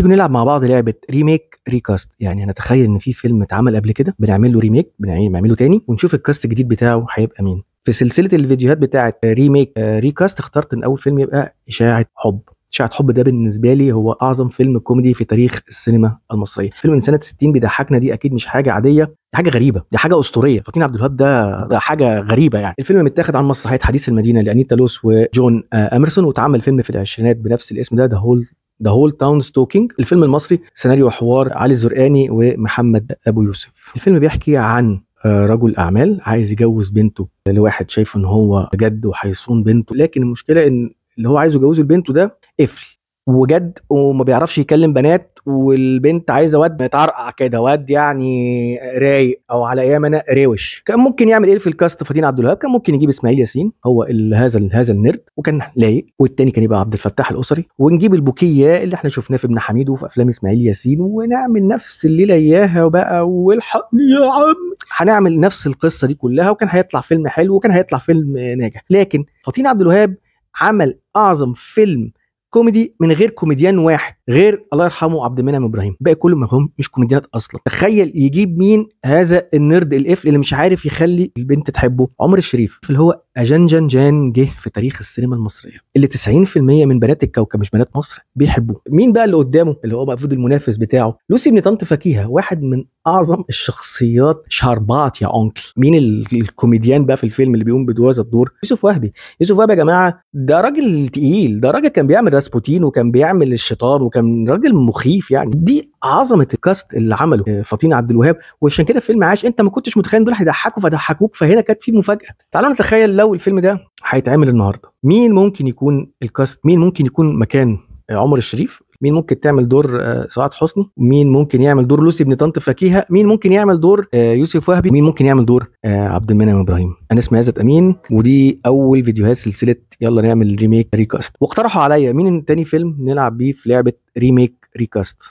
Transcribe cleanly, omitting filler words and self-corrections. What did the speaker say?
تيجي نلعب مع بعض لعبه ريميك ريكاست. يعني نتخيل ان في فيلم اتعمل قبل كده بنعمل له ريميك، بنعمله تاني ونشوف الكاست الجديد بتاعه هيبقى مين. في سلسله الفيديوهات بتاعه ريميك ريكاست اخترت ان اول فيلم يبقى اشاعه حب. اشاعه حب ده بالنسبه لي هو اعظم فيلم كوميدي في تاريخ السينما المصريه. فيلم من سنه 60 بيضحكنا، دي اكيد مش حاجه عاديه، دي حاجه غريبه، دي حاجه اسطوريه. فطين عبد الوهاب ده حاجه غريبه. يعني الفيلم متاخد عن مسرحيه حديث المدينه لانيتا لوس وجون اميرسون، واتعمل فيلم في العشرينات بنفس الاسم ده، ذا هول تاون ستوكينج. الفيلم المصري سيناريو وحوار علي الزرقاني ومحمد ابو يوسف. الفيلم بيحكي عن رجل اعمال عايز يجوز بنته لواحد شايف ان هو جد وهيصون بنته، لكن المشكله ان اللي هو عايزه يجوزه لبنته ده قفل وجد وما بيعرفش يكلم بنات، والبنت عايزه واد متعرقع كده، واد يعني رايق، او على ايام انا روش. كان ممكن يعمل ايه في الكاست فطين عبد الوهاب؟ كان ممكن يجيب اسماعيل ياسين هو هذا النيرد وكان لايق، والتاني كان يبقى عبد الفتاح الاسري، ونجيب البوكيه اللي احنا شفناه في ابن حميد وفي افلام اسماعيل ياسين، ونعمل نفس الليله اياها وبقى والحقني يا عم. هنعمل نفس القصه دي كلها وكان هيطلع فيلم حلو وكان هيطلع فيلم ناجح. لكن فطين عبد الوهاب عمل اعظم فيلم كوميدي من غير كوميديان واحد، غير الله يرحمه عبد المنعم ابراهيم. باقي كله ما هم مش كوميديانات اصلا. تخيل يجيب مين هذا النرد القفل اللي مش عارف يخلي البنت تحبه؟ عمر الشريف، اللي هو اجنجن جان جه في تاريخ السينما المصريه، اللي 90% من بنات الكوكب مش بنات مصر بيحبوه. مين بقى اللي قدامه اللي هو المفروض المنافس بتاعه؟ لوسي بن طنط فكيهه، واحد من اعظم الشخصيات. شربات يا انكل. مين الكوميديان بقى في الفيلم اللي بيقوم بهذا الدور؟ يوسف وهبي. يوسف وهبي يا جماعه ده راجل تقيل، ده راجل كان بيعمل راسبوتين وكان بيعمل الشيطان وكان راجل مخيف. يعني دي عظمه الكاست اللي عمله فطين عبد الوهاب، وعشان كده الفيلم عاش. انت ما كنتش متخيل دول هيضحكوا فضحكوك، فهنا كانت في مفاجاه. تعالوا نتخيل لو الفيلم ده هيتعمل النهارده، مين ممكن يكون الكاست؟ مين ممكن يكون مكان عمر الشريف؟ مين ممكن تعمل دور سعاد حسني؟ مين ممكن يعمل دور لوسي بن طنط فكيهه؟ مين ممكن يعمل دور يوسف وهبي؟ مين ممكن يعمل دور عبد المنعم ابراهيم؟ انا اسمي عزت امين، ودي اول فيديوهات سلسله يلا نعمل ريميك ريكاست. واقترحوا عليا مين تاني فيلم نلعب بيه في لعبه ريميك ريكاست.